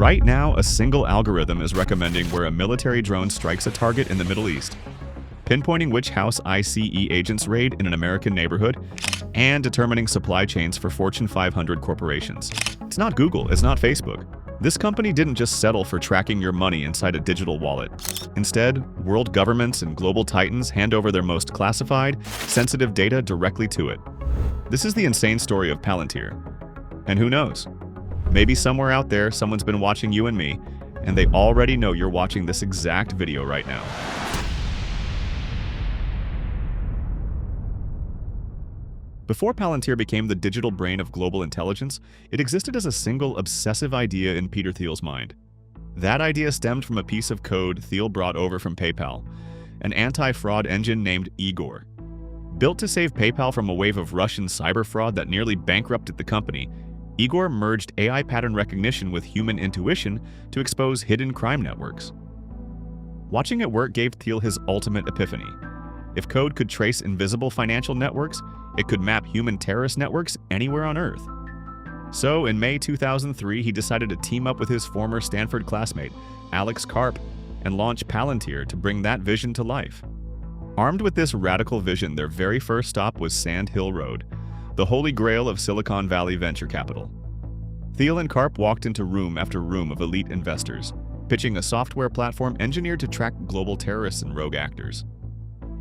Right now, a single algorithm is recommending where a military drone strikes a target in the Middle East, pinpointing which house ICE agents raid in an American neighborhood, and determining supply chains for Fortune 500 corporations. It's not Google, it's not Facebook. This company didn't just settle for tracking your money inside a digital wallet. Instead, world governments and global titans hand over their most classified, sensitive data directly to it. This is the insane story of Palantir. And who knows? Maybe somewhere out there, someone's been watching you and me, and they already know you're watching this exact video right now. Before Palantir became the digital brain of global intelligence, it existed as a single obsessive idea in Peter Thiel's mind. That idea stemmed from a piece of code Thiel brought over from PayPal, an anti-fraud engine named Igor. Built to save PayPal from a wave of Russian cyber fraud that nearly bankrupted the company, Igor merged AI pattern recognition with human intuition to expose hidden crime networks. Watching it work gave Thiel his ultimate epiphany. If code could trace invisible financial networks, it could map human terrorist networks anywhere on Earth. So, in May 2003, he decided to team up with his former Stanford classmate, Alex Karp, and launch Palantir to bring that vision to life. Armed with this radical vision, their very first stop was Sand Hill Road, the holy grail of Silicon Valley venture capital. Thiel and Karp walked into room after room of elite investors, pitching a software platform engineered to track global terrorists and rogue actors.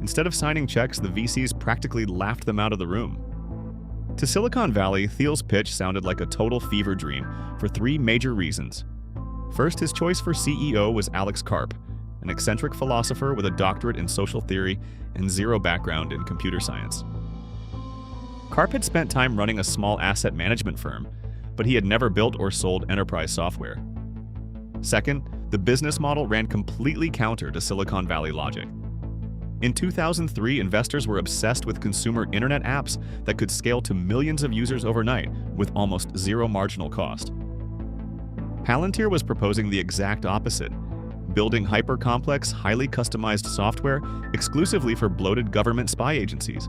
Instead of signing checks, the VCs practically laughed them out of the room. To Silicon Valley, Thiel's pitch sounded like a total fever dream for three major reasons. First, his choice for CEO was Alex Karp, an eccentric philosopher with a doctorate in social theory and zero background in computer science. Karp had spent time running a small asset management firm, but he had never built or sold enterprise software. Second, the business model ran completely counter to Silicon Valley logic. In 2003, investors were obsessed with consumer internet apps that could scale to millions of users overnight with almost zero marginal cost. Palantir was proposing the exact opposite, building hyper-complex, highly customized software exclusively for bloated government spy agencies.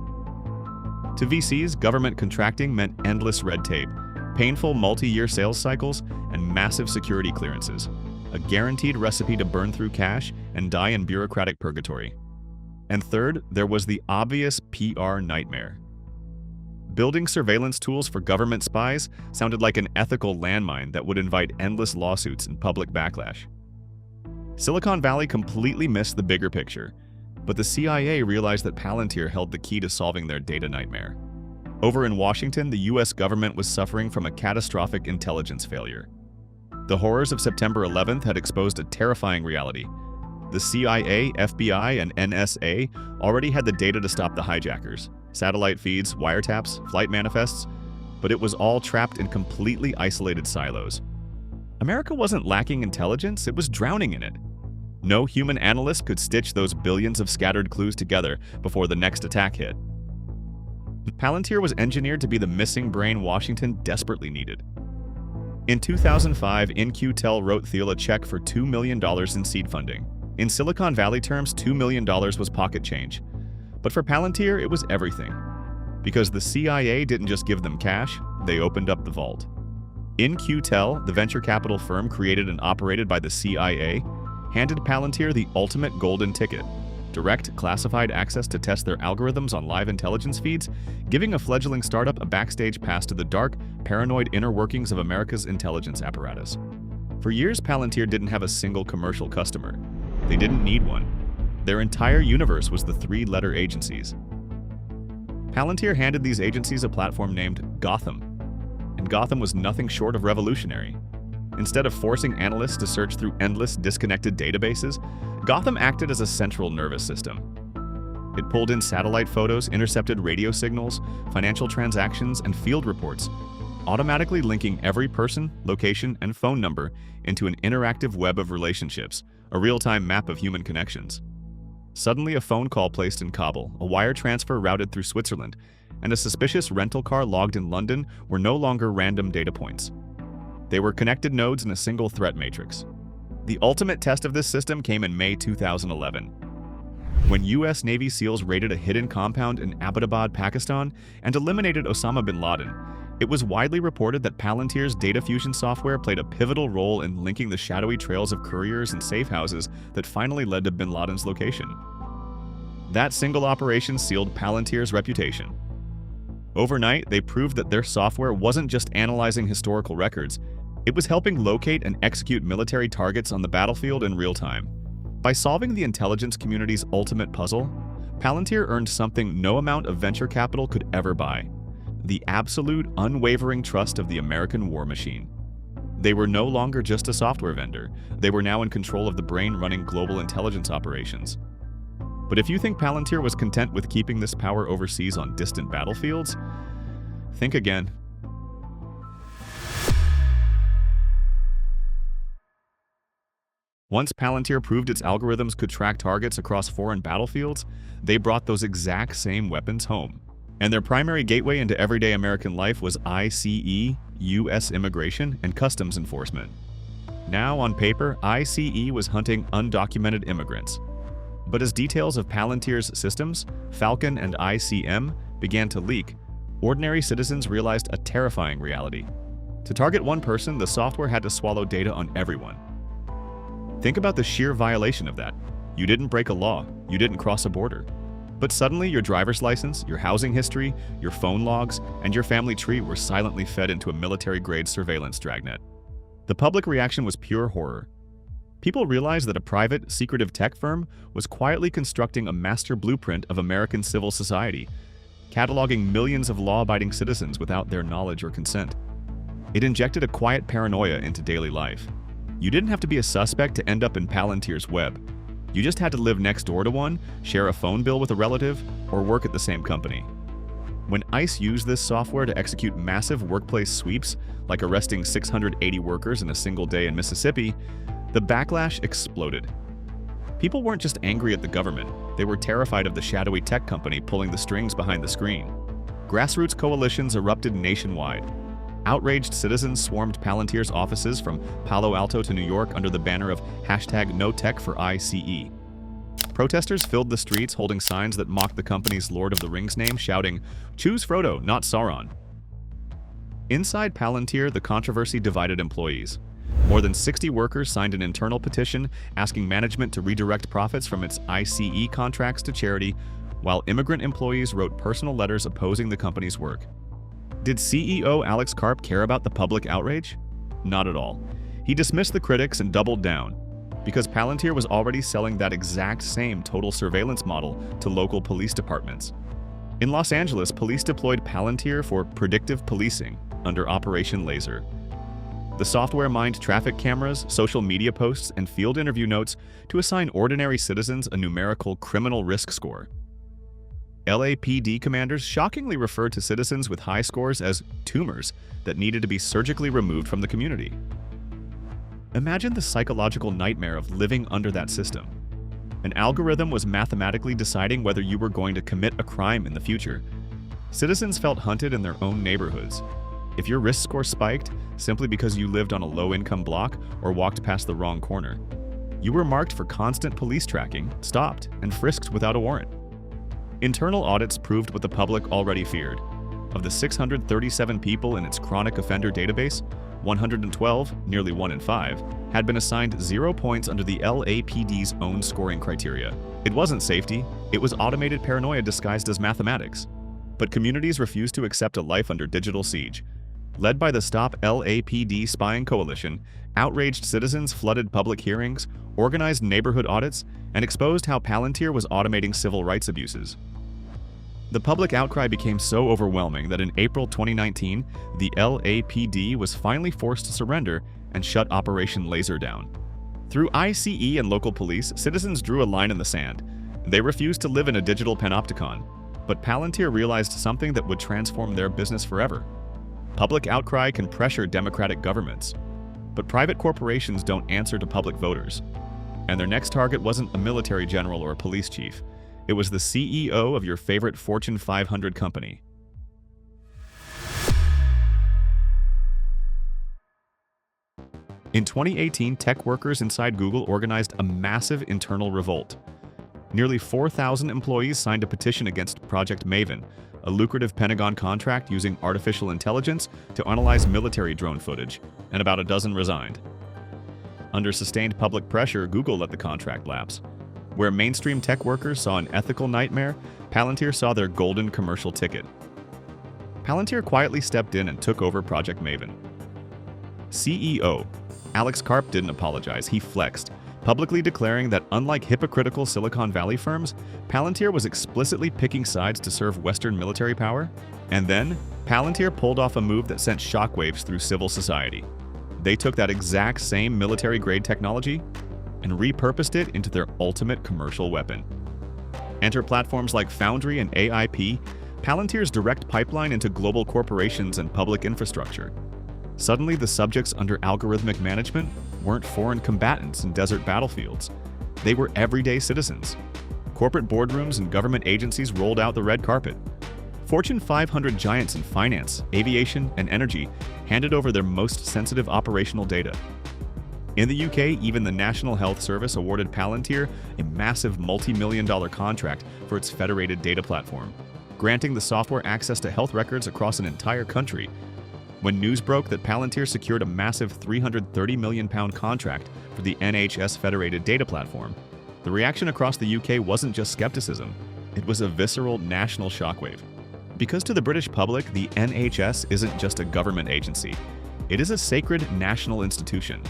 To VCs, government contracting meant endless red tape, painful multi-year sales cycles, and massive security clearances, a guaranteed recipe to burn through cash and die in bureaucratic purgatory. And third, there was the obvious PR nightmare. Building surveillance tools for government spies sounded like an ethical landmine that would invite endless lawsuits and public backlash. Silicon Valley completely missed the bigger picture, but the CIA realized that Palantir held the key to solving their data nightmare. Over in Washington, the US government was suffering from a catastrophic intelligence failure. The horrors of September 11th had exposed a terrifying reality. The CIA, FBI, and NSA already had the data to stop the hijackers, satellite feeds, wiretaps, flight manifests, but it was all trapped in completely isolated silos. America wasn't lacking intelligence, it was drowning in it. No human analyst could stitch those billions of scattered clues together before the next attack hit. Palantir was engineered to be the missing brain Washington desperately needed. In 2005, In-Q-Tel wrote Thiel a check for $2 million in seed funding. In Silicon Valley terms, $2 million was pocket change. But for Palantir, it was everything. Because the CIA didn't just give them cash, they opened up the vault. In-Q-Tel, the venture capital firm created and operated by the CIA, handed Palantir the ultimate golden ticket: direct, classified access to test their algorithms on live intelligence feeds, giving a fledgling startup a backstage pass to the dark, paranoid inner workings of America's intelligence apparatus. For years, Palantir didn't have a single commercial customer. They didn't need one. Their entire universe was the three-letter agencies. Palantir handed these agencies a platform named Gotham, and Gotham was nothing short of revolutionary. Instead of forcing analysts to search through endless, disconnected databases, Gotham acted as a central nervous system. It pulled in satellite photos, intercepted radio signals, financial transactions, and field reports, automatically linking every person, location, and phone number into an interactive web of relationships, a real-time map of human connections. Suddenly, a phone call placed in Kabul, a wire transfer routed through Switzerland, and a suspicious rental car logged in London were no longer random data points. They were connected nodes in a single threat matrix. The ultimate test of this system came in May 2011, when US Navy SEALs raided a hidden compound in Abbottabad, Pakistan, and eliminated Osama bin Laden. It was widely reported that Palantir's data fusion software played a pivotal role in linking the shadowy trails of couriers and safe houses that finally led to bin Laden's location. That single operation sealed Palantir's reputation. Overnight, they proved that their software wasn't just analyzing historical records, it was helping locate and execute military targets on the battlefield in real time. By solving the intelligence community's ultimate puzzle, Palantir earned something no amount of venture capital could ever buy: the absolute, unwavering trust of the American war machine. They were no longer just a software vendor, they were now in control of the brain running global intelligence operations. But if you think Palantir was content with keeping this power overseas on distant battlefields, think again. Once Palantir proved its algorithms could track targets across foreign battlefields, they brought those exact same weapons home. And their primary gateway into everyday American life was ICE, U.S. Immigration and Customs Enforcement. Now, on paper, ICE was hunting undocumented immigrants. But as details of Palantir's systems, Falcon and ICM, began to leak, ordinary citizens realized a terrifying reality. To target one person, the software had to swallow data on everyone. Think about the sheer violation of that. You didn't break a law, you didn't cross a border. But suddenly your driver's license, your housing history, your phone logs, and your family tree were silently fed into a military-grade surveillance dragnet. The public reaction was pure horror. People realized that a private, secretive tech firm was quietly constructing a master blueprint of American civil society, cataloging millions of law-abiding citizens without their knowledge or consent. It injected a quiet paranoia into daily life. You didn't have to be a suspect to end up in Palantir's web. You just had to live next door to one, share a phone bill with a relative, or work at the same company. When ICE used this software to execute massive workplace sweeps, like arresting 680 workers in a single day in Mississippi, the backlash exploded. People weren't just angry at the government, they were terrified of the shadowy tech company pulling the strings behind the screen. Grassroots coalitions erupted nationwide. Outraged citizens swarmed Palantir's offices from Palo Alto to New York under the banner of #NoTech4ICE. Protesters filled the streets holding signs that mocked the company's Lord of the Rings name, shouting, "Choose Frodo, not Sauron." Inside Palantir, the controversy divided employees. More than 60 workers signed an internal petition asking management to redirect profits from its ICE contracts to charity, while immigrant employees wrote personal letters opposing the company's work. Did CEO Alex Karp care about the public outrage? Not at all. He dismissed the critics and doubled down, because Palantir was already selling that exact same total surveillance model to local police departments. In Los Angeles, police deployed Palantir for predictive policing under Operation Laser. The software mined traffic cameras, social media posts, and field interview notes to assign ordinary citizens a numerical criminal risk score. LAPD commanders shockingly referred to citizens with high scores as tumors that needed to be surgically removed from the community. Imagine the psychological nightmare of living under that system. An algorithm was mathematically deciding whether you were going to commit a crime in the future. Citizens felt hunted in their own neighborhoods. If your risk score spiked simply because you lived on a low-income block or walked past the wrong corner, you were marked for constant police tracking, stopped, and frisked without a warrant. Internal audits proved what the public already feared. Of the 637 people in its chronic offender database, 112, nearly 1 in 5, had been assigned 0 points under the LAPD's own scoring criteria. It wasn't safety, it was automated paranoia disguised as mathematics. But communities refused to accept a life under digital siege. Led by the Stop LAPD Spying Coalition, outraged citizens flooded public hearings, organized neighborhood audits, and exposed how Palantir was automating civil rights abuses. The public outcry became so overwhelming that in April 2019, the LAPD was finally forced to surrender and shut Operation Laser down. Through ICE and local police, citizens drew a line in the sand. They refused to live in a digital panopticon, but Palantir realized something that would transform their business forever. Public outcry can pressure democratic governments, but private corporations don't answer to public voters. And their next target wasn't a military general or a police chief. It was the CEO of your favorite Fortune 500 company. In 2018, tech workers inside Google organized a massive internal revolt. Nearly 4,000 employees signed a petition against Project Maven, a lucrative Pentagon contract using artificial intelligence to analyze military drone footage, and about a dozen resigned. Under sustained public pressure, Google let the contract lapse. Where mainstream tech workers saw an ethical nightmare, Palantir saw their golden commercial ticket. Palantir quietly stepped in and took over Project Maven. CEO Alex Karp didn't apologize, he flexed, publicly declaring that unlike hypocritical Silicon Valley firms, Palantir was explicitly picking sides to serve Western military power. And then, Palantir pulled off a move that sent shockwaves through civil society. They took that exact same military-grade technology and repurposed it into their ultimate commercial weapon. Enter platforms like Foundry and AIP, Palantir's direct pipeline into global corporations and public infrastructure. Suddenly, the subjects under algorithmic management weren't foreign combatants in desert battlefields. They were everyday citizens. Corporate boardrooms and government agencies rolled out the red carpet. Fortune 500 giants in finance, aviation, and energy handed over their most sensitive operational data. In the UK, even the National Health Service awarded Palantir a massive multi-million-dollar contract for its federated data platform, granting the software access to health records across an entire country. When news broke that Palantir secured a massive £330 million contract for the NHS federated data platform, the reaction across the UK wasn't just skepticism, it was a visceral national shockwave. Because to the British public, the NHS isn't just a government agency, it is a sacred national institution.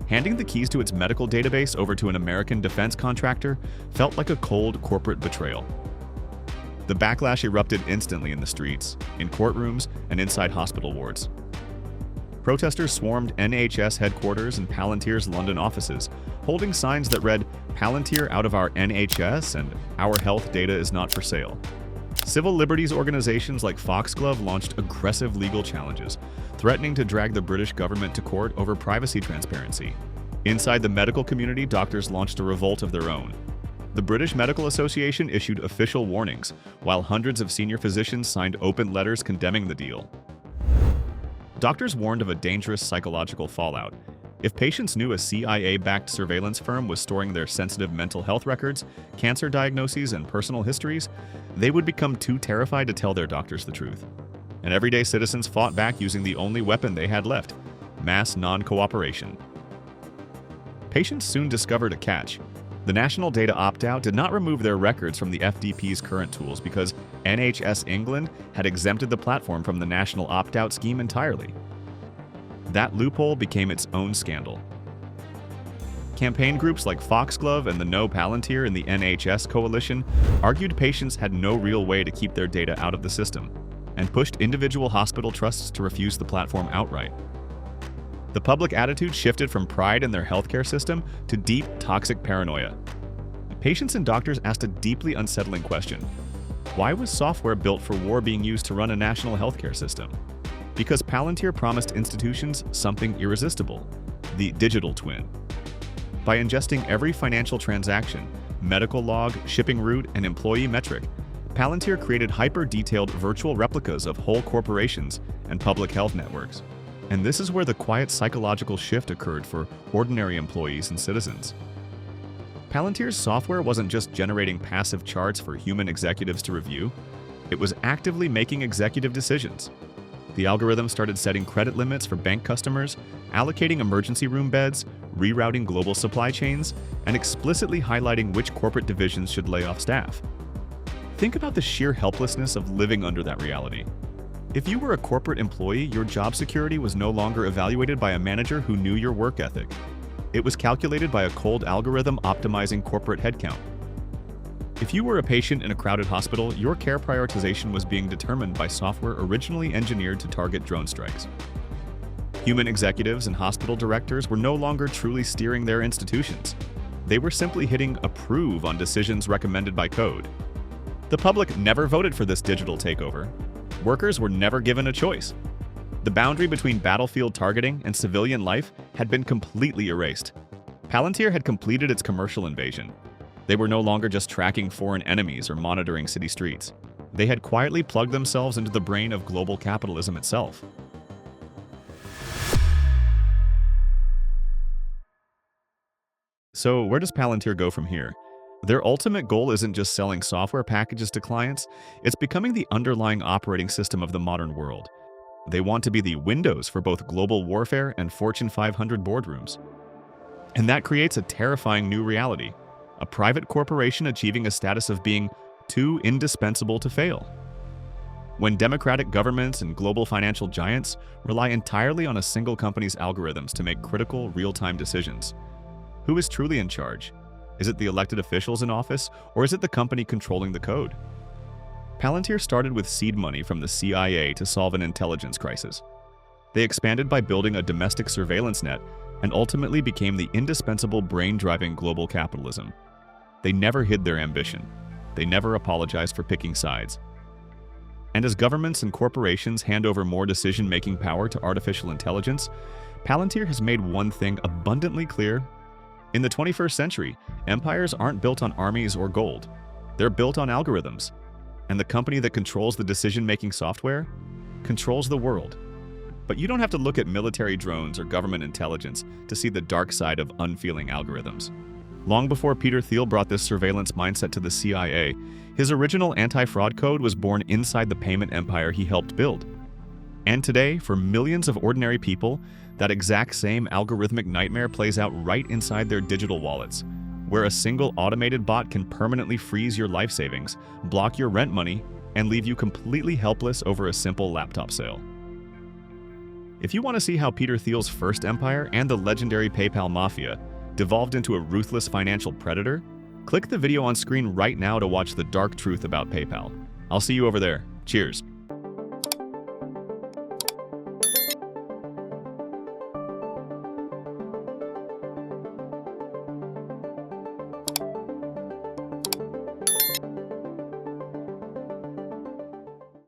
Handing the keys to its medical database over to an American defense contractor felt like a cold corporate betrayal. The backlash erupted instantly in the streets, in courtrooms, and inside hospital wards. Protesters swarmed NHS headquarters and Palantir's London offices, holding signs that read, "Palantir out of our NHS" and "Our health data is not for sale." Civil liberties organizations like Foxglove launched aggressive legal challenges, threatening to drag the British government to court over privacy transparency. Inside the medical community, doctors launched a revolt of their own. The British Medical Association issued official warnings, while hundreds of senior physicians signed open letters condemning the deal. Doctors warned of a dangerous psychological fallout. If patients knew a CIA-backed surveillance firm was storing their sensitive mental health records, cancer diagnoses, and personal histories, they would become too terrified to tell their doctors the truth. And everyday citizens fought back using the only weapon they had left: mass non-cooperation. Patients soon discovered a catch. The National Data Opt-out did not remove their records from the FDP's current tools because NHS England had exempted the platform from the National Opt-out scheme entirely. That loophole became its own scandal. Campaign groups like Foxglove and the No Palantir in the NHS coalition argued patients had no real way to keep their data out of the system, and pushed individual hospital trusts to refuse the platform outright. The public attitude shifted from pride in their healthcare system to deep, toxic paranoia. Patients and doctors asked a deeply unsettling question. Why was software built for war being used to run a national healthcare system? Because Palantir promised institutions something irresistible: the digital twin. By ingesting every financial transaction, medical log, shipping route, and employee metric, Palantir created hyper-detailed virtual replicas of whole corporations and public health networks. And this is where the quiet psychological shift occurred for ordinary employees and citizens. Palantir's software wasn't just generating passive charts for human executives to review, it was actively making executive decisions. The algorithm started setting credit limits for bank customers, allocating emergency room beds, rerouting global supply chains, and explicitly highlighting which corporate divisions should lay off staff. Think about the sheer helplessness of living under that reality. If you were a corporate employee, your job security was no longer evaluated by a manager who knew your work ethic. It was calculated by a cold algorithm optimizing corporate headcount. If you were a patient in a crowded hospital, your care prioritization was being determined by software originally engineered to target drone strikes. Human executives and hospital directors were no longer truly steering their institutions. They were simply hitting approve on decisions recommended by code. The public never voted for this digital takeover. Workers were never given a choice. The boundary between battlefield targeting and civilian life had been completely erased. Palantir had completed its commercial invasion. They were no longer just tracking foreign enemies or monitoring city streets. They had quietly plugged themselves into the brain of global capitalism itself. So where does Palantir go from here? Their ultimate goal isn't just selling software packages to clients, it's becoming the underlying operating system of the modern world. They want to be the Windows for both global warfare and Fortune 500 boardrooms. And that creates a terrifying new reality, a private corporation achieving a status of being too indispensable to fail. When democratic governments and global financial giants rely entirely on a single company's algorithms to make critical, real-time decisions, who is truly in charge? Is it the elected officials in office, or is it the company controlling the code? Palantir started with seed money from the CIA to solve an intelligence crisis. They expanded by building a domestic surveillance net and ultimately became the indispensable brain-driving global capitalism. They never hid their ambition. They never apologized for picking sides. And as governments and corporations hand over more decision-making power to artificial intelligence, Palantir has made one thing abundantly clear. In the 21st century, empires aren't built on armies or gold. They're built on algorithms. And the company that controls the decision-making software controls the world. But you don't have to look at military drones or government intelligence to see the dark side of unfeeling algorithms. Long before Peter Thiel brought this surveillance mindset to the CIA, his original anti-fraud code was born inside the payment empire he helped build. And today, for millions of ordinary people, that exact same algorithmic nightmare plays out right inside their digital wallets, where a single automated bot can permanently freeze your life savings, block your rent money, and leave you completely helpless over a simple laptop sale. If you want to see how Peter Thiel's first empire and the legendary PayPal mafia devolved into a ruthless financial predator, click the video on screen right now to watch the dark truth about PayPal. I'll see you over there. Cheers.